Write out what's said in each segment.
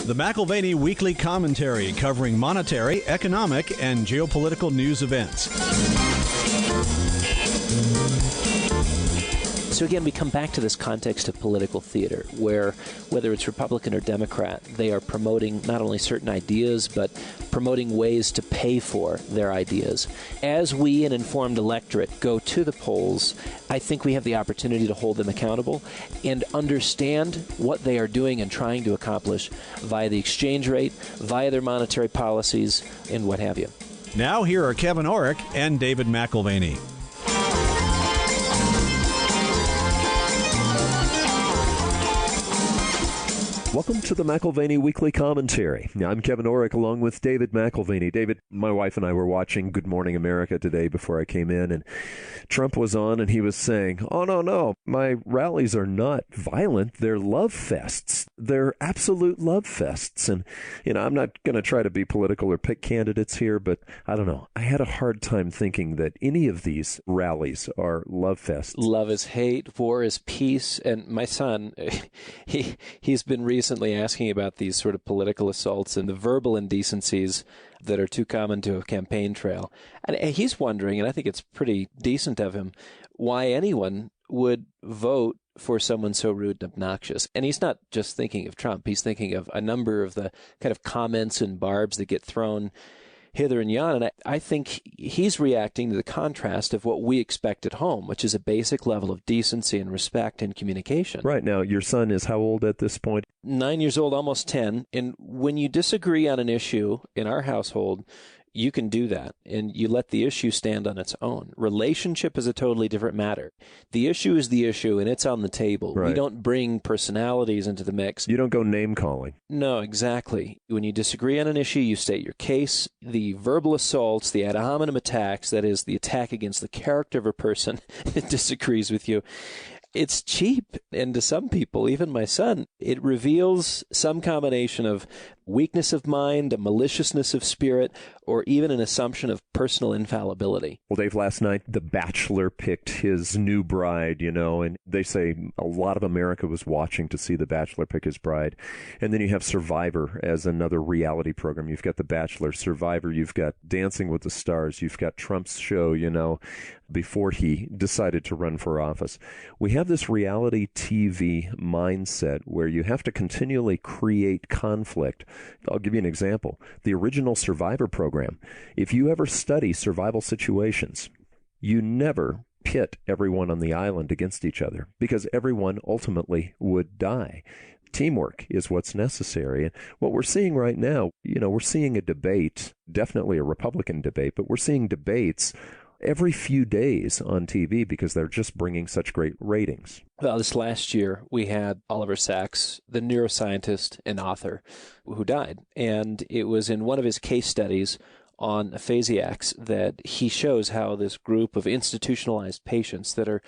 The McAlvany Weekly Commentary, covering monetary, economic, and geopolitical news events. So again, we come back to this context of political theater, where whether it's Republican or Democrat, they are promoting not only certain ideas, but promoting ways to pay for their ideas. As we, an informed electorate, go to the polls, I think we have the opportunity to hold them accountable and understand what they are doing and trying to accomplish via the exchange rate, via their monetary policies, and what have you. Now here are Kevin Orrick and David McAlvany. Welcome to the McAlvany Weekly Commentary. I'm Kevin Orrick along with David McAlvany. David, my wife and I were watching Good Morning America today before I came in, and Trump was on and he was saying, oh, no, my rallies are not violent. They're love fests. They're absolute love fests. And, I'm not going to try to be political or pick candidates here, but I don't know. I had a hard time thinking that any of these rallies are love fests. Love is hate, war is peace. And my son, he's been recently asking about these sort of political assaults and the verbal indecencies that are too common to a campaign trail. And he's wondering, and I think it's pretty decent of him, why anyone would vote for someone so rude and obnoxious. And he's not just thinking of Trump. He's thinking of a number of the kind of comments and barbs that get thrown hither and yon. And I think he's reacting to the contrast of what we expect at home, which is a basic level of decency and respect and communication. Right. Now, your son is how old at this point? 9 years old, almost 10. And when you disagree on an issue in our household, you can do that, and you let the issue stand on its own. Relationship is a totally different matter. The issue is the issue, and it's on the table. Right. We don't bring personalities into the mix. You don't go name-calling. No, exactly. When you disagree on an issue, you state your case. The verbal assaults, the ad hominem attacks, that is, the attack against the character of a person that disagrees with you, it's cheap. And to some people, even my son, it reveals some combination of weakness of mind, a maliciousness of spirit, or even an assumption of personal infallibility. Well, Dave, last night, The Bachelor picked his new bride, and they say a lot of America was watching to see The Bachelor pick his bride. And then you have Survivor as another reality program. You've got The Bachelor, Survivor, you've got Dancing with the Stars, you've got Trump's show, before he decided to run for office. We have this reality TV mindset where you have to continually create conflict. I'll give you an example. The original Survivor program, if you ever study survival situations, you never pit everyone on the island against each other because everyone ultimately would die. Teamwork is what's necessary. And what we're seeing right now, we're seeing a debate, definitely a Republican debate, but we're seeing debates every few days on TV because they're just bringing such great ratings. Well, this last year, we had Oliver Sacks, the neuroscientist and author, who died. And it was in one of his case studies on aphasiacs that he shows how this group of institutionalized patients that are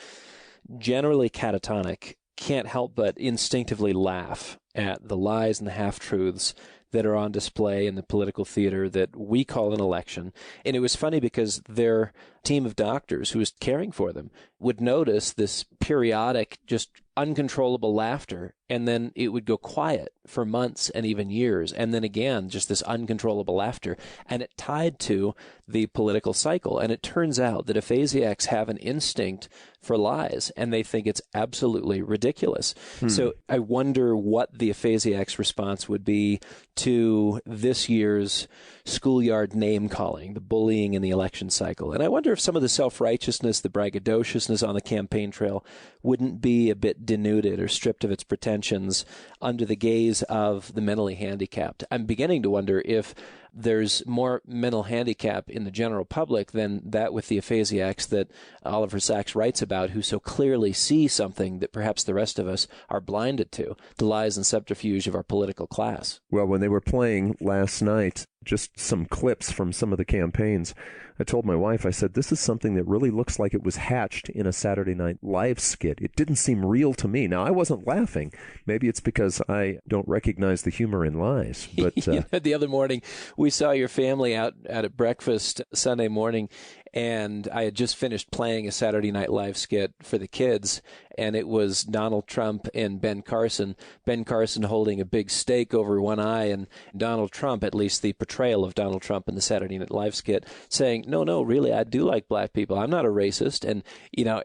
generally catatonic can't help but instinctively laugh at the lies and the half-truths that are on display in the political theater that we call an election. And it was funny because their team of doctors who was caring for them would notice this periodic, just uncontrollable laughter, and then it would go quiet for months and even years. And then again, just this uncontrollable laughter. And it tied to the political cycle. And it turns out that aphasiacs have an instinct for lies, and they think it's absolutely ridiculous. So I wonder what the aphasiacs' response would be to this year's schoolyard name-calling, the bullying in the election cycle. And I wonder if some of the self-righteousness, the braggadociousness on the campaign trail wouldn't be a bit denuded or stripped of its pretensions under the gaze of the mentally handicapped. I'm beginning to wonder if there's more mental handicap in the general public than that with the aphasiacs that Oliver Sacks writes about, who so clearly see something that perhaps the rest of us are blinded to, the lies and subterfuge of our political class. Well, when they were playing last night, just some clips from some of the campaigns, I told my wife, I said, this is something that really looks like it was hatched in a Saturday Night Live skit. It didn't seem real to me. Now, I wasn't laughing. Maybe it's because I don't recognize the humor in lies. But the other morning, we saw your family out at breakfast Sunday morning, And I had just finished playing a Saturday Night Live skit for the kids, and it was Donald Trump and Ben Carson. Ben Carson holding a big steak over one eye, and Donald Trump, at least the portrayal of Donald Trump in the Saturday Night Live skit, saying, no, really, I do like black people. I'm not a racist, and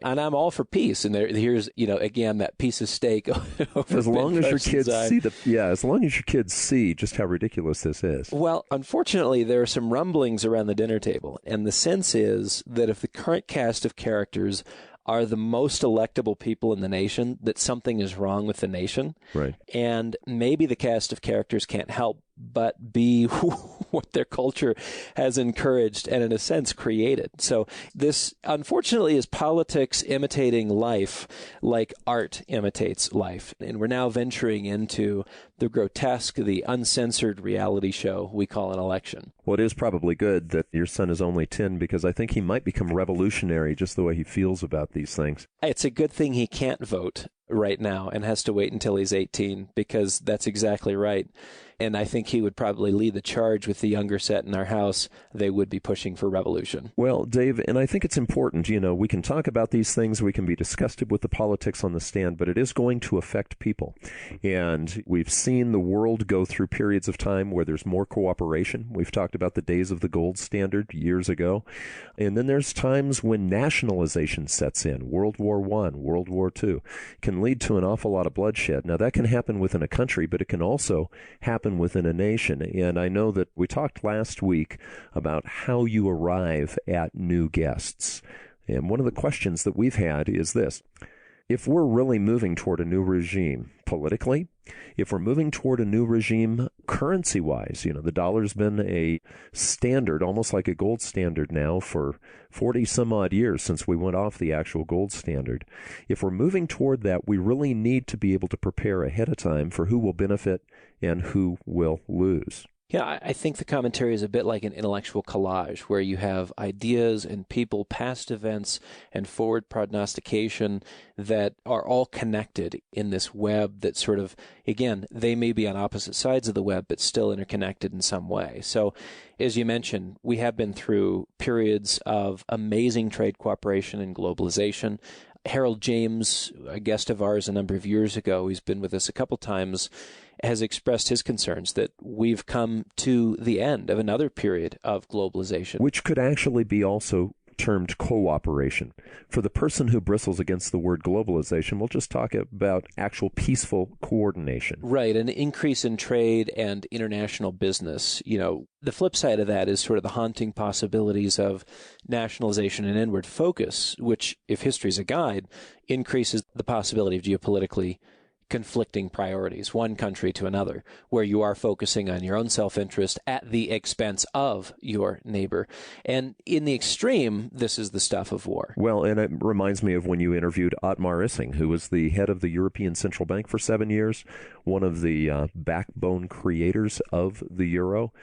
I'm all for peace. And here's, again, that piece of steak over as long as your kids eye. as long as your kids see just how ridiculous this is. Well, unfortunately, there are some rumblings around the dinner table, and the sense is that if the current cast of characters are the most electable people in the nation, that something is wrong with the nation. Right. And maybe the cast of characters can't help but be what their culture has encouraged and, in a sense, created. So this, unfortunately, is politics imitating life like art imitates life. And we're now venturing into the grotesque, the uncensored reality show we call an election. Well, it is probably good that your son is only 10, because I think he might become revolutionary just the way he feels about these things. It's a good thing he can't vote right now and has to wait until he's 18, because that's exactly right. And I think he would probably lead the charge with the younger set in our house. They would be pushing for revolution. Well, Dave, and I think it's important, we can talk about these things, we can be disgusted with the politics on the stand, but it is going to affect people. And we've seen the world go through periods of time where there's more cooperation. We've talked about the days of the gold standard years ago. And then there's times when nationalization sets in. World War I, World War II can lead to an awful lot of bloodshed. Now, that can happen within a country, but it can also happen within a nation. And I know that we talked last week about how you arrive at new guests. And one of the questions that we've had is this: if we're really moving toward a new regime politically, if we're moving toward a new regime currency-wise, the dollar's been a standard, almost like a gold standard now for 40 some odd years since we went off the actual gold standard. If we're moving toward that, we really need to be able to prepare ahead of time for who will benefit and who will lose. Yeah, I think the commentary is a bit like an intellectual collage where you have ideas and people, past events, and forward prognostication that are all connected in this web that sort of, again, they may be on opposite sides of the web, but still interconnected in some way. So, as you mentioned, we have been through periods of amazing trade cooperation and globalization. Harold James, a guest of ours a number of years ago, he's been with us a couple times, has expressed his concerns that we've come to the end of another period of globalization. Which could actually be also termed cooperation. For the person who bristles against the word globalization, we'll just talk about actual peaceful coordination. Right, an increase in trade and international business. The flip side of that is sort of the haunting possibilities of nationalization and inward focus, which, if history is a guide, increases the possibility of geopolitically conflicting priorities, one country to another, where you are focusing on your own self-interest at the expense of your neighbor. And in the extreme, this is the stuff of war. Well, and it reminds me of when you interviewed Otmar Issing, who was the head of the European Central Bank for 7 years, one of the backbone creators of the euro.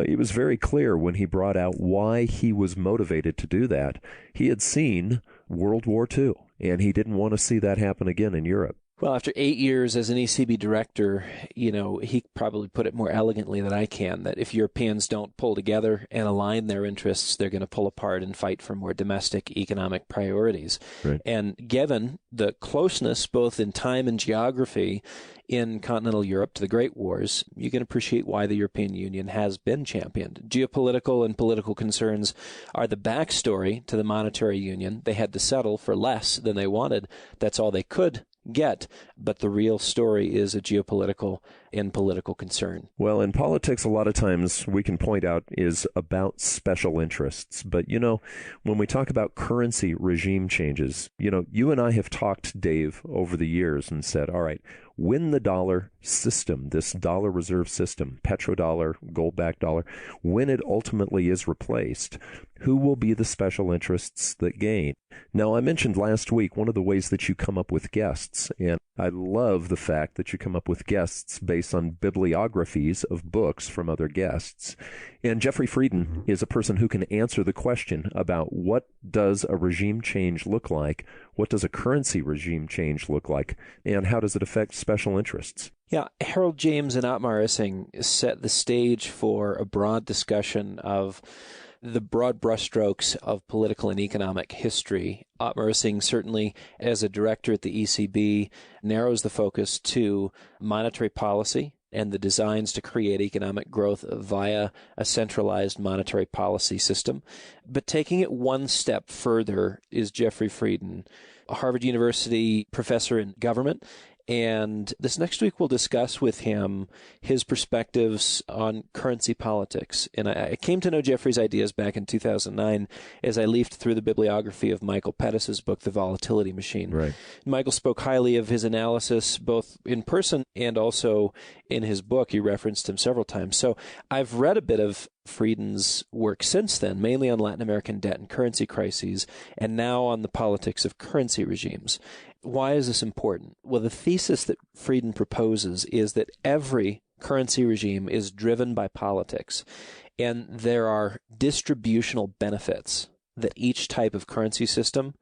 He was very clear when he brought out why he was motivated to do that. He had seen World War II, and he didn't want to see that happen again in Europe. Well, after 8 years as an ECB director, he probably put it more elegantly than I can, that if Europeans don't pull together and align their interests, they're going to pull apart and fight for more domestic economic priorities. Right. And given the closeness, both in time and geography, in continental Europe to the Great Wars, you can appreciate why the European Union has been championed. Geopolitical and political concerns are the backstory to the monetary union. They had to settle for less than they wanted. That's all they could get, but the real story is a geopolitical and political concern. Well, in politics, a lot of times we can point out is about special interests. But, when we talk about currency regime changes, you and I have talked, Dave, over the years and said, all right, when the dollar system, this dollar reserve system, petrodollar, gold-backed dollar, when it ultimately is replaced, who will be the special interests that gain? Now, I mentioned last week one of the ways that you come up with guests, and I love the fact that you come up with guests based on bibliographies of books from other guests. And Jeffrey Frieden is a person who can answer the question about what does a regime change look like, what does a currency regime change look like, and how does it affect special interests? Yeah, Harold James and Otmar Issing set the stage for a broad discussion of the broad brushstrokes of political and economic history. Ottmarsing, certainly as a director at the ECB, narrows the focus to monetary policy and the designs to create economic growth via a centralized monetary policy system. But taking it one step further is Jeffrey Frieden, a Harvard University professor in government. And this next week, we'll discuss with him his perspectives on currency politics. And I came to know Jeffrey's ideas back in 2009 as I leafed through the bibliography of Michael Pettis's book, The Volatility Machine. Right. Michael spoke highly of his analysis, both in person and also in his book. He referenced him several times. So I've read a bit of Frieden's work since then, mainly on Latin American debt and currency crises, and now on the politics of currency regimes. Why is this important? Well, the thesis that Frieden proposes is that every currency regime is driven by politics, and there are distributional benefits that each type of currency system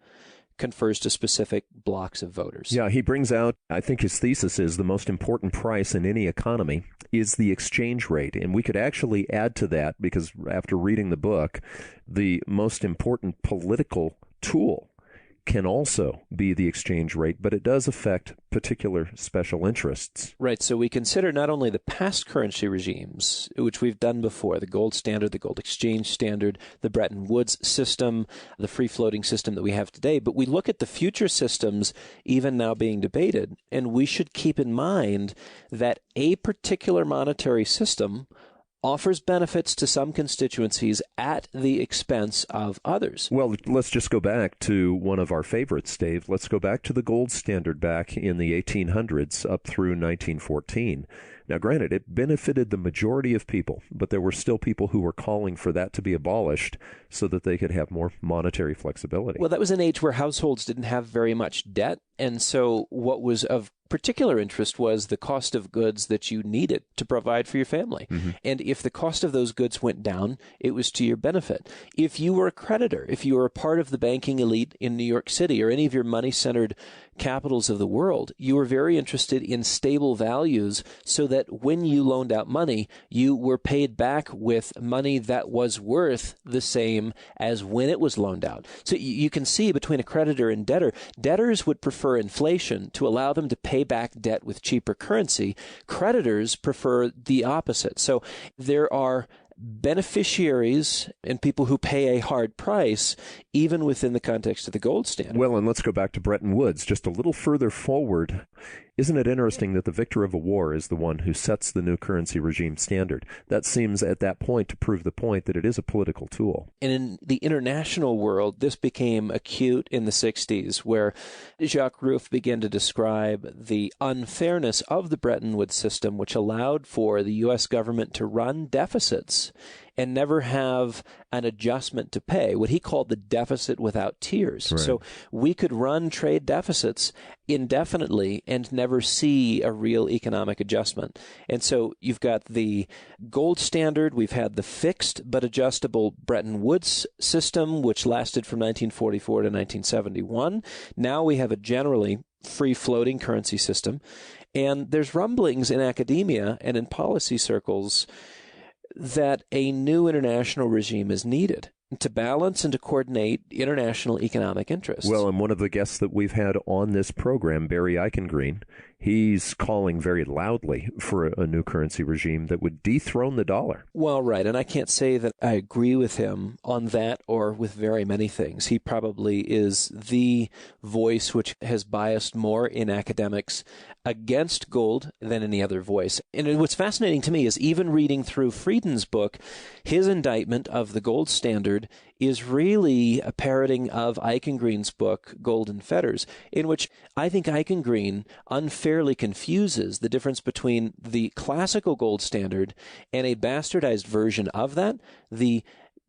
confers to specific blocks of voters. Yeah, he brings out, I think his thesis is the most important price in any economy is the exchange rate. And we could actually add to that, because after reading the book, the most important political tool can also be the exchange rate, but it does affect particular special interests. Right, so we consider not only the past currency regimes, which we've done before, the gold standard, the gold exchange standard, the Bretton Woods system, the free-floating system that we have today, but we look at the future systems even now being debated, and we should keep in mind that a particular monetary system offers benefits to some constituencies at the expense of others. Well, let's just go back to one of our favorites, Dave. Let's go back to the gold standard back in the 1800s up through 1914. Now, granted, it benefited the majority of people, but there were still people who were calling for that to be abolished so that they could have more monetary flexibility. Well, that was an age where households didn't have very much debt, and so what was of particular interest was the cost of goods that you needed to provide for your family. Mm-hmm. And if the cost of those goods went down, it was to your benefit. If you were a creditor, if you were a part of the banking elite in New York City or any of your money-centered capitals of the world, you were very interested in stable values so that when you loaned out money, you were paid back with money that was worth the same as when it was loaned out. So you can see between a creditor and debtor, debtors would prefer inflation to allow them to pay back debt with cheaper currency. Creditors prefer the opposite. So there are beneficiaries and people who pay a hard price, even within the context of the gold standard. Well, and let's go back to Bretton Woods, just a little further forward. Isn't it interesting that the victor of a war is the one who sets the new currency regime standard? That seems at that point to prove the point that it is a political tool. And in the international world, this became acute in the 60s, where Jacques Rueff began to describe the unfairness of the Bretton Woods system, which allowed for the U.S. government to run deficits and never have an adjustment to pay, what he called the deficit without tears. Right. So we could run trade deficits indefinitely and never see a real economic adjustment. And so you've got the gold standard, we've had the fixed but adjustable Bretton Woods system, which lasted from 1944 to 1971. Now we have a generally free-floating currency system. And there's rumblings in academia and in policy circles that a new international regime is needed to balance and to coordinate international economic interests. Well, and one of the guests that we've had on this program, Barry Eichengreen, he's calling very loudly for a new currency regime that would dethrone the dollar. Well, right, and I can't say that I agree with him on that or with very many things. He probably is the voice which has biased more in academics against gold than any other voice. And what's fascinating to me is even reading through Frieden's book, his indictment of the gold standard is really a parroting of Eichengreen's book, Golden Fetters, in which I think Eichengreen unfairly confuses the difference between the classical gold standard and a bastardized version of that, the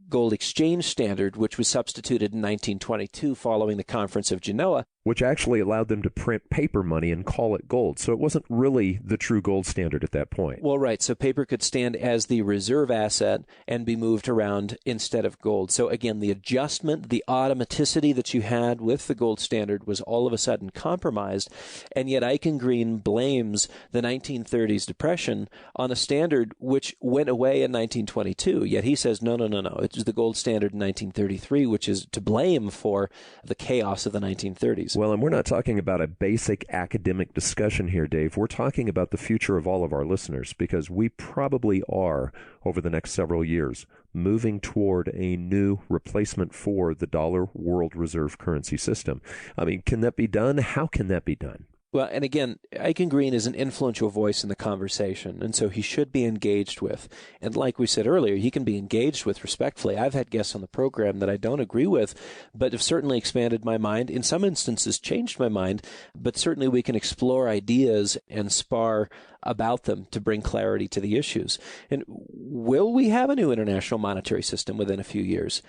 gold exchange standard, which was substituted in 1922 following the Conference of Genoa. which actually allowed them to print paper money and call it gold. So it wasn't really the true gold standard at that point. Well, right. So paper could stand as the reserve asset and be moved around instead of gold. So again, the adjustment, the automaticity that you had with the gold standard was all of a sudden compromised. And yet Eichengreen blames the 1930s depression on a standard which went away in 1922. Yet he says, no. It was the gold standard in 1933, which is to blame for the chaos of the 1930s. Well, and we're not talking about a basic academic discussion here, Dave. We're talking about the future of all of our listeners, because we probably are, over the next several years, moving toward a new replacement for the dollar world reserve currency system. I mean, can that be done? How can that be done? Well, and again, Eichengreen is an influential voice in the conversation, and so he should be engaged with. And like we said earlier, he can be engaged with respectfully. I've had guests on the program that I don't agree with, but have certainly expanded my mind, in some instances changed my mind, but certainly we can explore ideas and spar about them to bring clarity to the issues. And will we have a new international monetary system within a few years?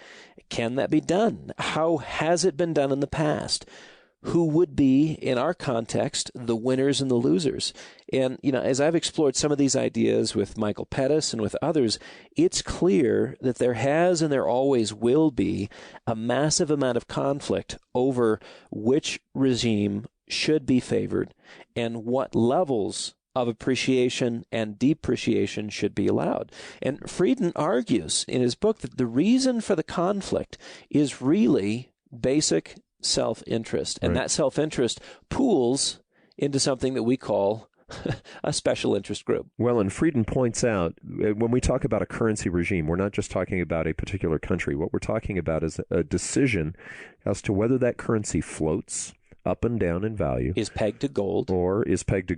Can that be done? How has it been done in the past? Who would be, in our context, the winners and the losers? And, as I've explored some of these ideas with Michael Pettis and with others, it's clear that there has and there always will be a massive amount of conflict over which regime should be favored and what levels of appreciation and depreciation should be allowed. And Frieden argues in his book that the reason for the conflict is really basic self-interest. And that self-interest pools into something that we call a special interest group. Well, and Frieden points out, when we talk about a currency regime, we're not just talking about a particular country. What we're talking about is a decision as to whether that currency floats up and down in value, is pegged to gold, or is pegged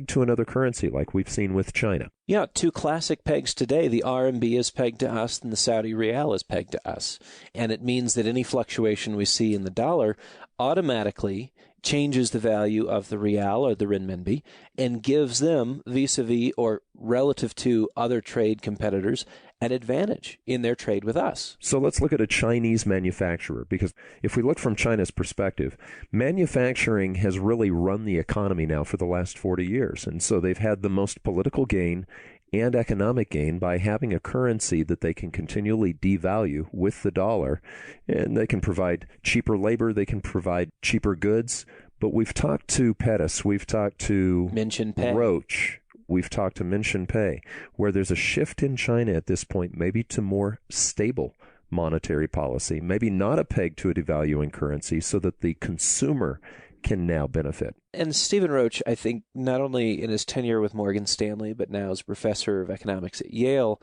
to another currency, like we've seen with China. Yeah, two classic pegs today. The RMB is pegged to us and the Saudi Rial is pegged to us. And it means that any fluctuation we see in the dollar automatically changes the value of the Rial or the Renminbi and gives them, vis-a-vis or relative to other trade competitors, an advantage in their trade with us. So let's look at a Chinese manufacturer, because if we look from China's perspective, manufacturing has really run the economy now for the last 40 years. And so they've had the most political gain and economic gain by having a currency that they can continually devalue with the dollar. And they can provide cheaper labor, they can provide cheaper goods. But we've talked to Pettis, we've talked to Roach, we've talked to Min Shinpei, where there's a shift in China at this point, maybe to more stable monetary policy, maybe not a peg to a devaluing currency, so that the consumer can now benefit. And Stephen Roach, I think, not only in his tenure with Morgan Stanley, but now as professor of economics at Yale,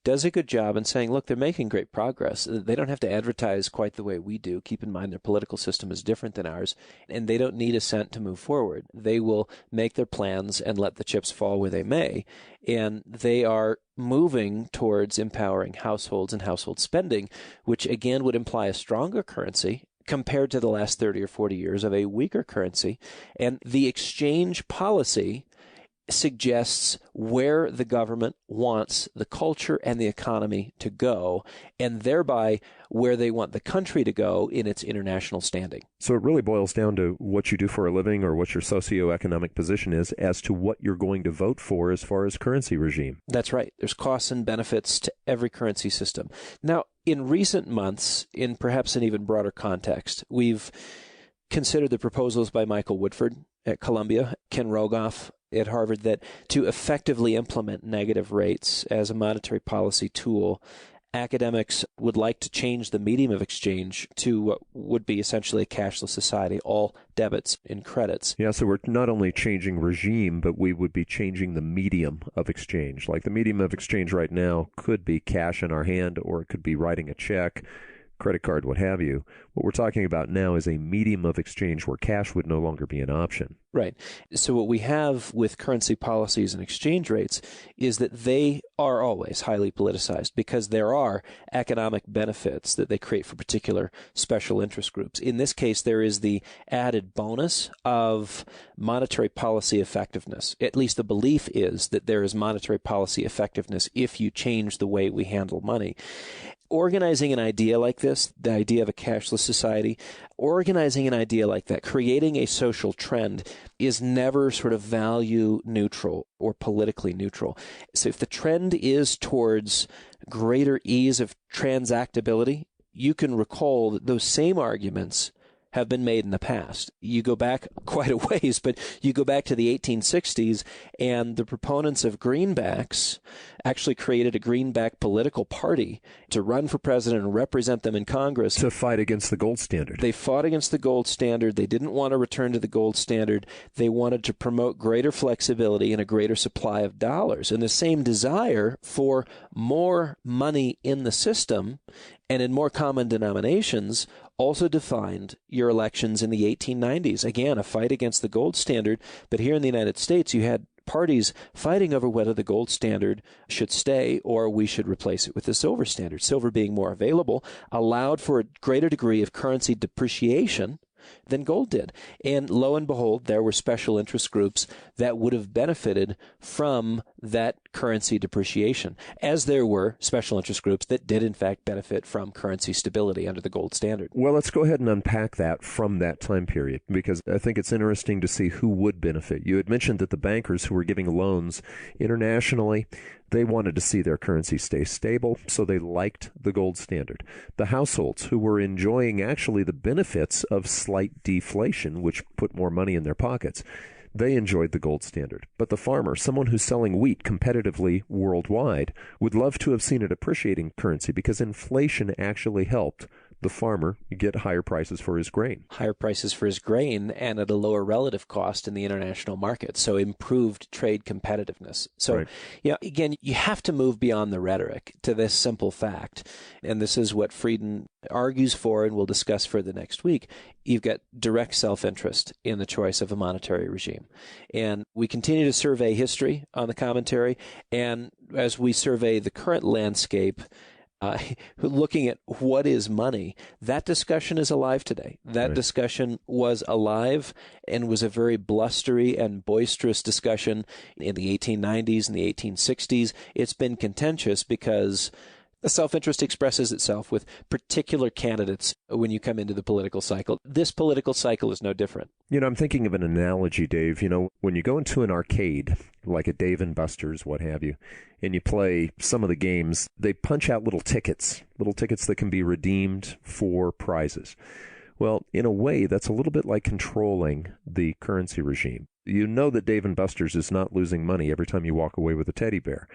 does a good job in saying, look, they're making great progress. They don't have to advertise quite the way we do. Keep in mind their political system is different than ours, and they don't need a cent to move forward. They will make their plans and let the chips fall where they may. And they are moving towards empowering households and household spending, which again would imply a stronger currency compared to the last 30 or 40 years of a weaker currency. And the exchange policy suggests where the government wants the culture and the economy to go, and thereby where they want the country to go in its international standing. So it really boils down to what you do for a living or what your socioeconomic position is as to what you're going to vote for as far as currency regime. That's right. There's costs and benefits to every currency system. Now, in recent months, in perhaps an even broader context, we've considered the proposals by Michael Woodford at Columbia, Ken Rogoff at Harvard, that to effectively implement negative rates as a monetary policy tool, academics would like to change the medium of exchange to what would be essentially a cashless society, all debits and credits. Yeah, so we're not only changing regime, but we would be changing the medium of exchange. Like the medium of exchange right now could be cash in our hand, or it could be writing a check, credit card, what have you. What we're talking about now is a medium of exchange where cash would no longer be an option. Right. So what we have with currency policies and exchange rates is that they are always highly politicized because there are economic benefits that they create for particular special interest groups. In this case, there is the added bonus of monetary policy effectiveness. At least the belief is that there is monetary policy effectiveness if you change the way we handle money. Organizing an idea like this, the idea of a cashless society, organizing an idea like that, creating a social trend is never sort of value neutral or politically neutral. So if the trend is towards greater ease of transactability, you can recall that those same arguments have been made in the past. You go back quite a ways, but you go back to the 1860s, and the proponents of greenbacks actually created a greenback political party to run for president and represent them in Congress. To fight against the gold standard. They fought against the gold standard. They didn't want to return to the gold standard. They wanted to promote greater flexibility and a greater supply of dollars. And the same desire for more money in the system and in more common denominations also defined your elections in the 1890s. Again, a fight against the gold standard. But here in the United States, you had parties fighting over whether the gold standard should stay or we should replace it with the silver standard. Silver being more available allowed for a greater degree of currency depreciation than gold did. And lo and behold, there were special interest groups that would have benefited from that currency depreciation, as there were special interest groups that did in fact benefit from currency stability under the gold standard. Well, let's go ahead and unpack that from that time period, because I think it's interesting to see who would benefit. You had mentioned that the bankers who were giving loans internationally, they wanted to see their currency stay stable, so they liked the gold standard. The households who were enjoying actually the benefits of slight deflation, which put more money in their pockets, they enjoyed the gold standard. But the farmer, someone who's selling wheat competitively worldwide, would love to have seen it appreciating currency because inflation actually helped the farmer get higher prices for his grain. Higher prices for his grain and at a lower relative cost in the international market. So improved trade competitiveness. So, Right. Again, you have to move beyond the rhetoric to this simple fact. And this is what Frieden argues for and we'll discuss further next week. You've got direct self-interest in the choice of a monetary regime. And we continue to survey history on the commentary. And as we survey the current landscape, looking at what is money, that discussion is alive today. That discussion was alive and was a very blustery and boisterous discussion in the 1890s and the 1860s. It's been contentious because the self-interest expresses itself with particular candidates when you come into the political cycle. This political cycle is no different. I'm thinking of an analogy, Dave. When you go into an arcade, like a Dave & Buster's, what have you, and you play some of the games, they punch out little tickets that can be redeemed for prizes. Well, in a way, that's a little bit like controlling the currency regime. You know that Dave & Buster's is not losing money every time you walk away with a teddy bear,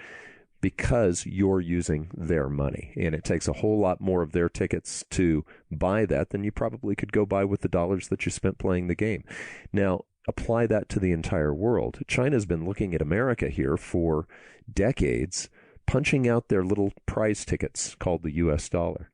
because you're using their money. And it takes a whole lot more of their tickets to buy that than you probably could go buy with the dollars that you spent playing the game. Now, apply that to the entire world. China's been looking at America here for decades, punching out their little prize tickets called the U.S. dollar.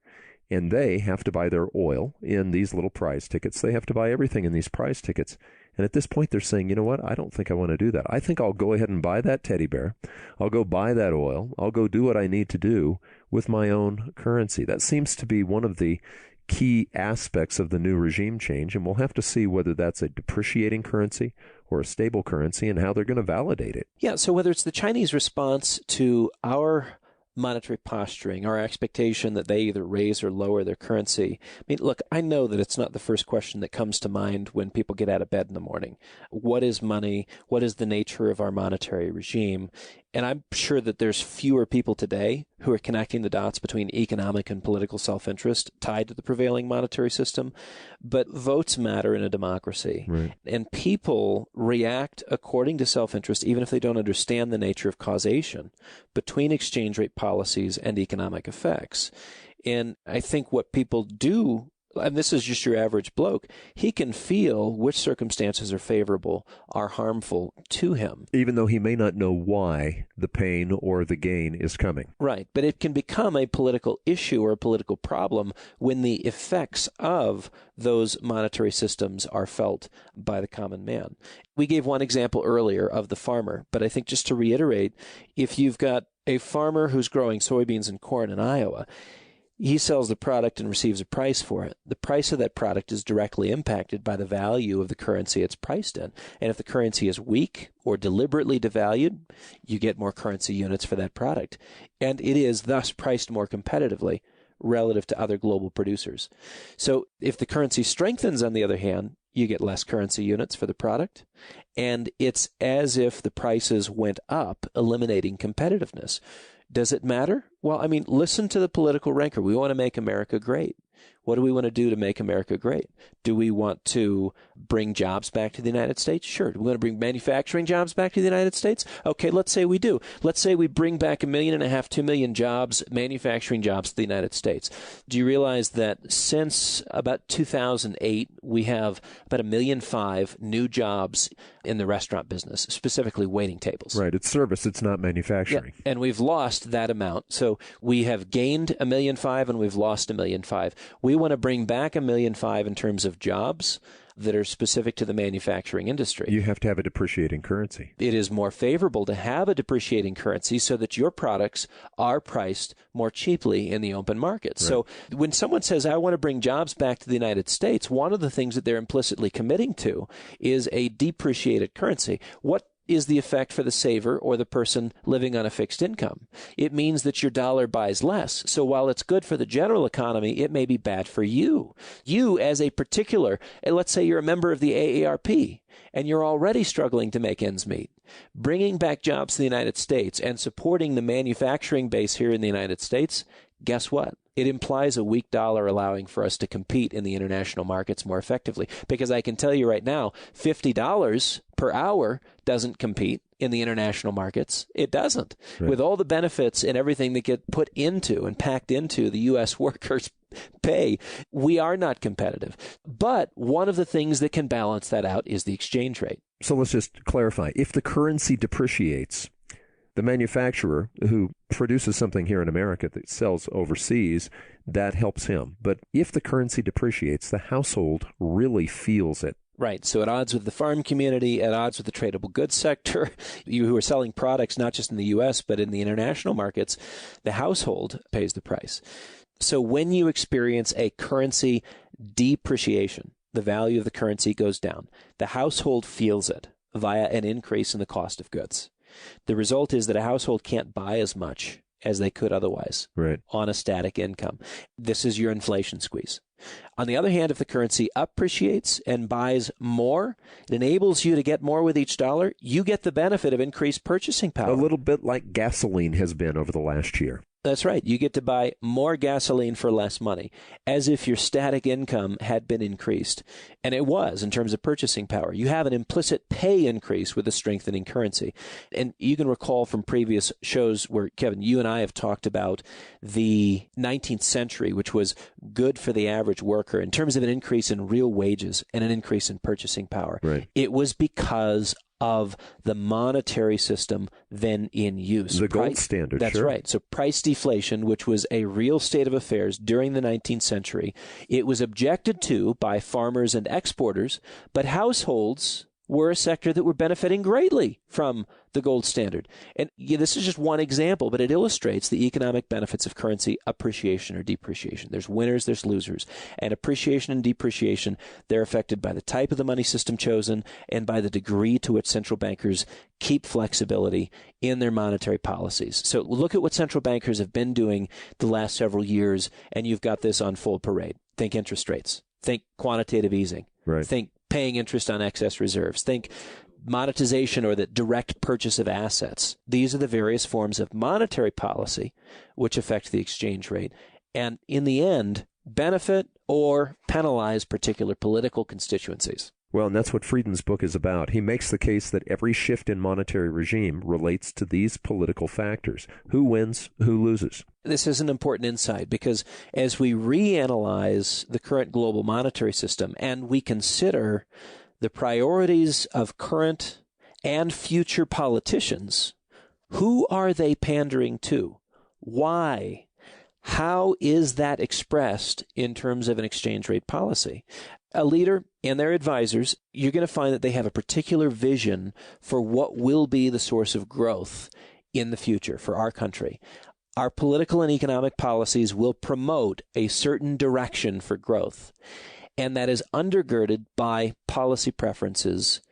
And they have to buy their oil in these little prize tickets. They have to buy everything in these prize tickets. And at this point, they're saying, you know what? I don't think I want to do that. I think I'll go ahead and buy that teddy bear. I'll go buy that oil. I'll go do what I need to do with my own currency. That seems to be one of the key aspects of the new regime change, and we'll have to see whether that's a depreciating currency or a stable currency and how they're going to validate it. Yeah, so whether it's the Chinese response to our monetary posturing, our expectation that they either raise or lower their currency. I mean, look, I know that it's not the first question that comes to mind when people get out of bed in the morning. What is money? What is the nature of our monetary regime? And I'm sure that there's fewer people today who are connecting the dots between economic and political self-interest tied to the prevailing monetary system. But votes matter in a democracy. Right. And people react according to self-interest, even if they don't understand the nature of causation between exchange rate policies and economic effects. And I think what people do, and this is just your average bloke, he can feel which circumstances are favorable, are harmful to him. Even though he may not know why the pain or the gain is coming. Right. But it can become a political issue or a political problem when the effects of those monetary systems are felt by the common man. We gave one example earlier of the farmer, but I think just to reiterate, if you've got a farmer who's growing soybeans and corn in Iowa, he sells the product and receives a price for it. The price of that product is directly impacted by the value of the currency it's priced in. And if the currency is weak or deliberately devalued, you get more currency units for that product. And it is thus priced more competitively relative to other global producers. So if the currency strengthens, on the other hand, you get less currency units for the product, and it's as if the prices went up, eliminating competitiveness. Does it matter? Well, I mean, listen to the political rancor. We want to make America great. What do we want to do to make America great? Do we want to bring jobs back to the United States? Sure. Do we want to bring manufacturing jobs back to the United States? Okay, let's say we do. Let's say we bring back 1.5 million, 2 million jobs, manufacturing jobs to the United States. Do you realize that since about 2008, we have about 1.5 million new jobs in the restaurant business, specifically waiting tables? Right. It's service. It's not manufacturing. Yeah. And we've lost that amount. So we have gained 1.5 million and we've lost 1.5 million. We want to bring back 1.5 million in terms of jobs that are specific to the manufacturing industry. You have to have a depreciating currency. It is more favorable to have a depreciating currency so that your products are priced more cheaply in the open market. Right. So when someone says, I want to bring jobs back to the United States, one of the things that they're implicitly committing to is a depreciated currency. What is the effect for the saver or the person living on a fixed income? It means that your dollar buys less. So while it's good for the general economy, it may be bad for you. You as a particular, let's say you're a member of the AARP and you're already struggling to make ends meet. Bringing back jobs to the United States and supporting the manufacturing base here in the United States, guess what? It implies a weak dollar allowing for us to compete in the international markets more effectively. Because I can tell you right now, $50 per hour doesn't compete in the international markets. It doesn't. Right. With all the benefits and everything that get put into and packed into the U.S. workers' pay, we are not competitive. But one of the things that can balance that out is the exchange rate. So let's just clarify. If the currency depreciates, the manufacturer who produces something here in America that sells overseas, that helps him. But if the currency depreciates, the household really feels it. Right. So at odds with the farm community, at odds with the tradable goods sector, you who are selling products not just in the U.S., but in the international markets, the household pays the price. So when you experience a currency depreciation, the value of the currency goes down. The household feels it via an increase in the cost of goods. The result is that a household can't buy as much as they could otherwise on a static income. This is your inflation squeeze. On the other hand, if the currency appreciates and buys more, it enables you to get more with each dollar. You get the benefit of increased purchasing power. A little bit like gasoline has been over the last year. That's right. You get to buy more gasoline for less money, as if your static income had been increased. And it was in terms of purchasing power. You have an implicit pay increase with a strengthening currency. And you can recall from previous shows where, Kevin, you and I have talked about the 19th century, which was good for the average worker in terms of an increase in real wages and an increase in purchasing power. Right. It was because of the monetary system then in use. The gold standard. That's sure. right. So price deflation, which was a real state of affairs during the 19th century, it was objected to by farmers and exporters, but households were a sector that were benefiting greatly from the gold standard. And this is just one example, but it illustrates the economic benefits of currency appreciation or depreciation. There's winners, there's losers. And appreciation and depreciation, they're affected by the type of the money system chosen and by the degree to which central bankers keep flexibility in their monetary policies. So look at what central bankers have been doing the last several years, and you've got this on full parade. Think interest rates. Think quantitative easing. Right. Think paying interest on excess reserves. Think monetization or the direct purchase of assets. These are the various forms of monetary policy which affect the exchange rate and, in the end, benefit or penalize particular political constituencies. Well, and that's what Friedman's book is about. He makes the case that every shift in monetary regime relates to these political factors. Who wins, who loses. This is an important insight because as we reanalyze the current global monetary system and we consider the priorities of current and future politicians, who are they pandering to? Why? How is that expressed in terms of an exchange rate policy? A leader and their advisors, you're going to find that they have a particular vision for what will be the source of growth in the future for our country. Our political and economic policies will promote a certain direction for growth, and that is undergirded by policy preferences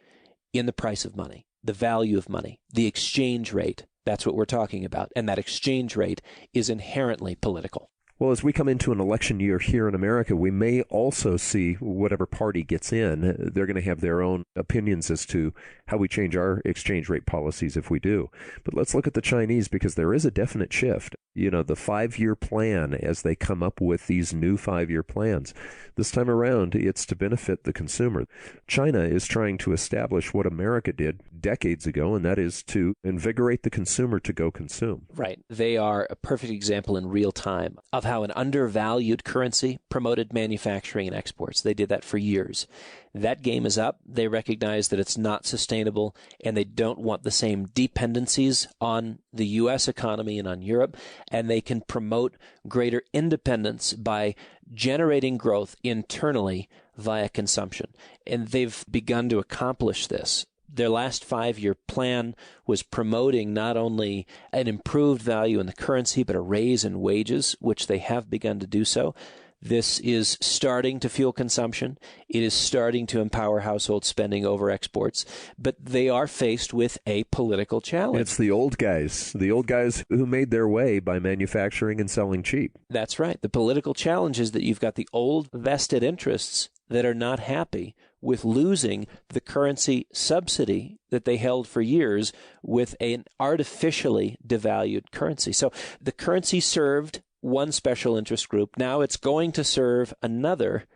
in the price of money, the value of money, the exchange rate. That's what we're talking about, and that exchange rate is inherently political. Well, as we come into an election year here in America, we may also see whatever party gets in, they're going to have their own opinions as to how we change our exchange rate policies if we do. But let's look at the Chinese, because there is a definite shift. You know, the 5-year plan, as they come up with these new 5-year plans, this time around, it's to benefit the consumer. China is trying to establish what America did decades ago, and that is to invigorate the consumer to go consume. Right. They are a perfect example in real time of how an undervalued currency promoted manufacturing and exports. They did that for years. That game is up. They recognize that it's not sustainable, and they don't want the same dependencies on the U.S. economy and on Europe, and they can promote greater independence by generating growth internally via consumption. And they've begun to accomplish this. Their last 5-year plan was promoting not only an improved value in the currency, but a raise in wages, which they have begun to do so. This is starting to fuel consumption. It is starting to empower household spending over exports, but they are faced with a political challenge. It's the old guys who made their way by manufacturing and selling cheap. That's right. The political challenge is that you've got the old vested interests that are not happy with losing the currency subsidy that they held for years with an artificially devalued currency. So the currency served one special interest group. Now it's going to serve another.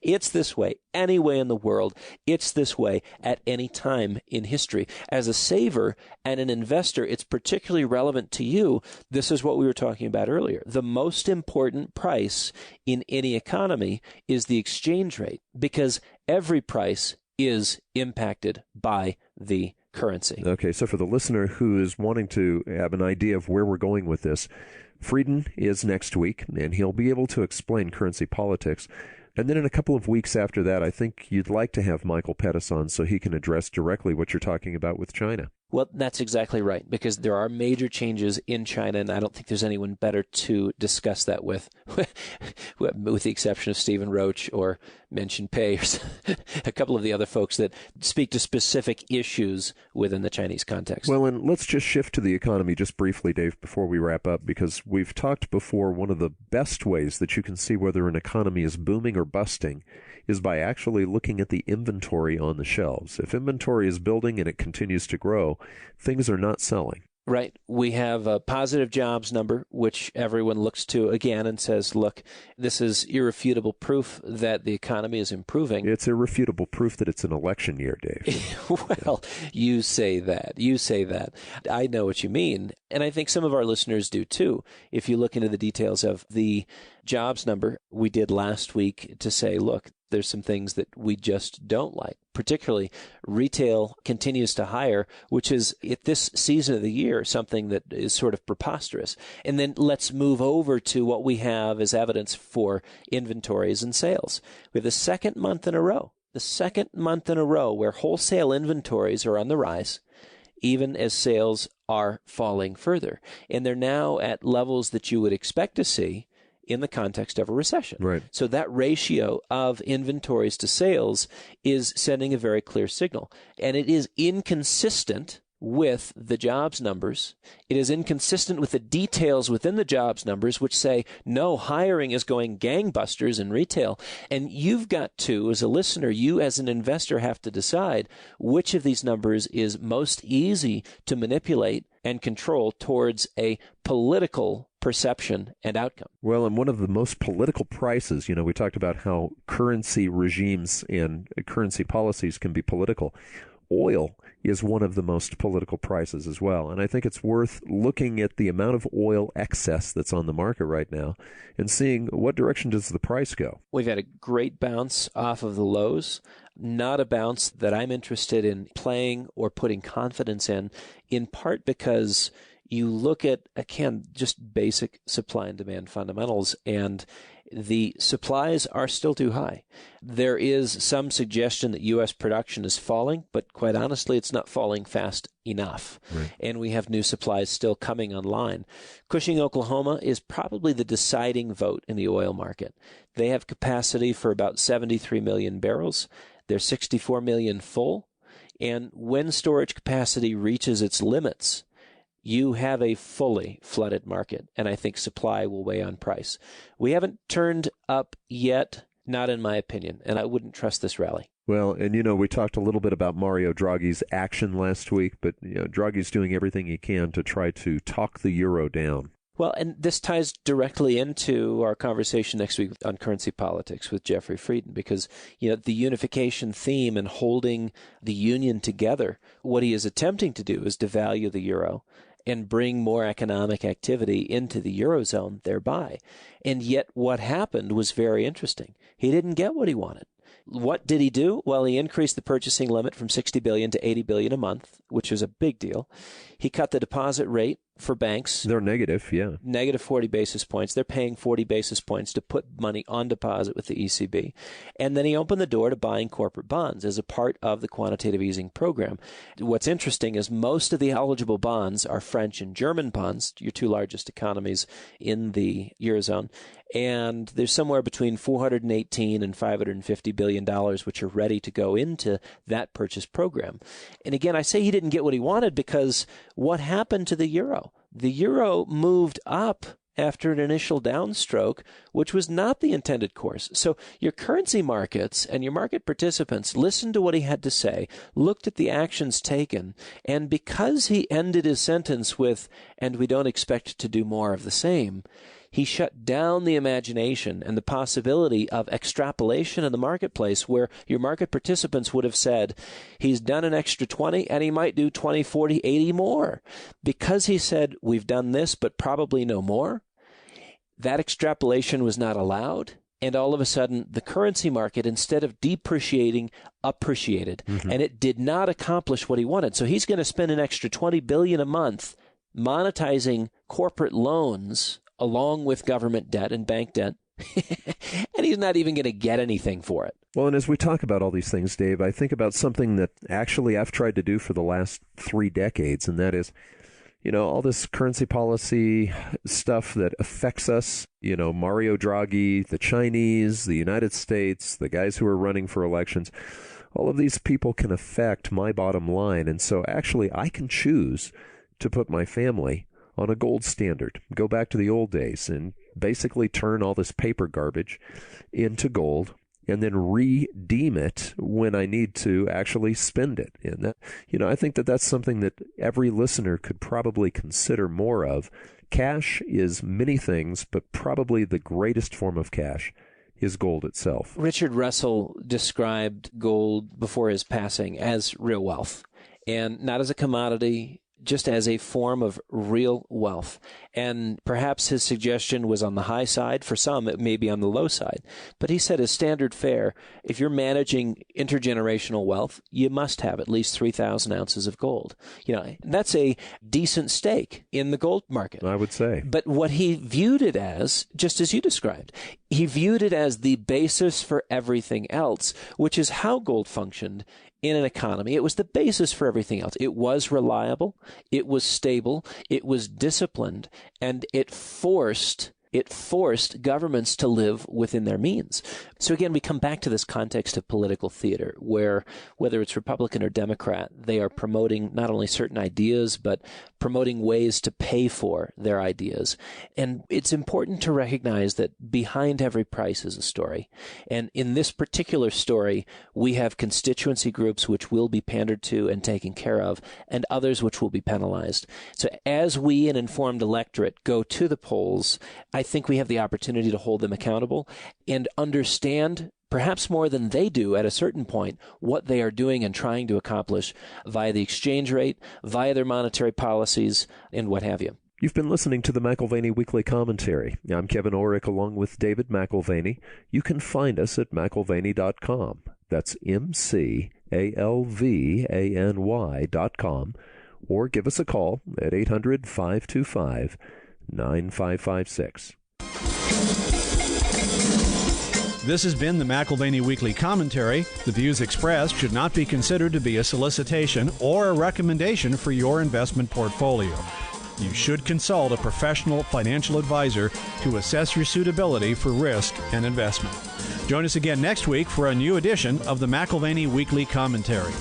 It's this way anyway in the world. It's this way at any time in history. As a saver and an investor, it's particularly relevant to you. This is what we were talking about earlier. The most important price in any economy is the exchange rate, because every price is impacted by the currency. Okay, so for the listener who is wanting to have an idea of where we're going with this, Frieden is next week, and he'll be able to explain currency politics. And then in a couple of weeks after that, I think you'd like to have Michael Pettis on so he can address directly what you're talking about with China. Well, that's exactly right, because there are major changes in China, and I don't think there's anyone better to discuss that with the exception of Stephen Roach or Min Pei or a couple of the other folks that speak to specific issues within the Chinese context. Well, and let's just shift to the economy just briefly, Dave, before we wrap up, because we've talked before, one of the best ways that you can see whether an economy is booming or busting is by actually looking at the inventory on the shelves. If inventory is building and it continues to grow, things are not selling. Right. We have a positive jobs number, which everyone looks to again and says, look, this is irrefutable proof that the economy is improving. It's irrefutable proof that it's an election year, Dave. Well, you say that. You say that. I know what you mean. And I think some of our listeners do too. If you look into the details of the jobs number we did last week to say, look, there's some things that we just don't like. Particularly, retail continues to hire, which is, at this season of the year, something that is sort of preposterous. And then let's move over to what we have as evidence for inventories and sales. We have the second month in a row where wholesale inventories are on the rise, even as sales are falling further. And they're now at levels that you would expect to see in the context of a recession. Right. So that ratio of inventories to sales is sending a very clear signal. And it is inconsistent with the jobs numbers. It is inconsistent with the details within the jobs numbers, which say, no, hiring is going gangbusters in retail. And you've got to, as a listener, you as an investor have to decide which of these numbers is most easy to manipulate and control towards a political perception and outcome. Well, and one of the most political prices, we talked about how currency regimes and currency policies can be political. Oil is one of the most political prices as well. And I think it's worth looking at the amount of oil excess that's on the market right now and seeing what direction does the price go. We've had a great bounce off of the lows, not a bounce that I'm interested in playing or putting confidence in part because you look at, again, just basic supply and demand fundamentals, and the supplies are still too high. There is some suggestion that U.S. production is falling, but quite honestly, it's not falling fast enough. Right. And we have new supplies still coming online. Cushing, Oklahoma is probably the deciding vote in the oil market. They have capacity for about 73 million barrels. They're 64 million full. And when storage capacity reaches its limits, you have a fully flooded market, and I think supply will weigh on price. We haven't turned up yet, not in my opinion, and I wouldn't trust this rally. Well, and we talked a little bit about Mario Draghi's action last week, but Draghi's doing everything he can to try to talk the euro down. Well, and this ties directly into our conversation next week on currency politics with Jeffrey Frieden, because, the unification theme and holding the union together, what he is attempting to do is devalue the euro and bring more economic activity into the Eurozone thereby. And yet what happened was very interesting. He didn't get what he wanted. What did he do? Well, he increased the purchasing limit from $60 billion to $80 billion a month, which is a big deal. He cut the deposit rate for banks. They're negative, yeah. Negative 40 basis points. They're paying 40 basis points to put money on deposit with the ECB. And then he opened the door to buying corporate bonds as a part of the quantitative easing program. What's interesting is most of the eligible bonds are French and German bonds, your two largest economies in the Eurozone. And there's somewhere between $418 and $550 billion, which are ready to go into that purchase program. And again, I say he didn't get what he wanted because what happened to the euro? The euro moved up after an initial downstroke, which was not the intended course. So your currency markets and your market participants listened to what he had to say, looked at the actions taken, and because he ended his sentence with, "and we don't expect to do more of the same," he shut down the imagination and the possibility of extrapolation in the marketplace where your market participants would have said, he's done an extra 20 and he might do 20, 40, 80 more. Because he said, we've done this, but probably no more, that extrapolation was not allowed. And all of a sudden, the currency market, instead of depreciating, appreciated. Mm-hmm. And it did not accomplish what he wanted. So he's going to spend an extra $20 billion a month monetizing corporate loans along with government debt and bank debt, and he's not even going to get anything for it. Well, and as we talk about all these things, Dave, I think about something that actually I've tried to do for the last 3 decades, and that is, all this currency policy stuff that affects us, Mario Draghi, the Chinese, the United States, the guys who are running for elections, all of these people can affect my bottom line. And so actually I can choose to put my family on a gold standard, go back to the old days and basically turn all this paper garbage into gold and then redeem it when I need to actually spend it. And that, I think that that's something that every listener could probably consider more of. Cash is many things, but probably the greatest form of cash is gold itself. Richard Russell described gold before his passing as real wealth, and not as a commodity, just as a form of real wealth. And perhaps his suggestion was on the high side. For some, it may be on the low side. But he said as standard fare, if you're managing intergenerational wealth, you must have at least 3,000 ounces of gold. That's a decent stake in the gold market, I would say. But what he viewed it as, just as you described, he viewed it as the basis for everything else, which is how gold functioned in an economy. It was the basis for everything else. It was reliable, it was stable, it was disciplined, and it forced governments to live within their means. So again, we come back to this context of political theater, where whether it's Republican or Democrat, they are promoting not only certain ideas, but promoting ways to pay for their ideas. And it's important to recognize that behind every price is a story. And in this particular story, we have constituency groups which will be pandered to and taken care of, and others which will be penalized. So as we, an informed electorate, go to the polls, I think we have the opportunity to hold them accountable and understand, perhaps more than they do at a certain point, what they are doing and trying to accomplish via the exchange rate, via their monetary policies, and what have you. You've been listening to the McAlvany Weekly Commentary. I'm Kevin Orrick along with David McAlvany. You can find us at McAlvany.com. That's McAlvany.com. Or give us a call at 800-525-9556. This has been the McAlvany Weekly Commentary. The views expressed should not be considered to be a solicitation or a recommendation for your investment portfolio. You should consult a professional financial advisor to assess your suitability for risk and investment. Join us again next week for a new edition of the McAlvany Weekly Commentary.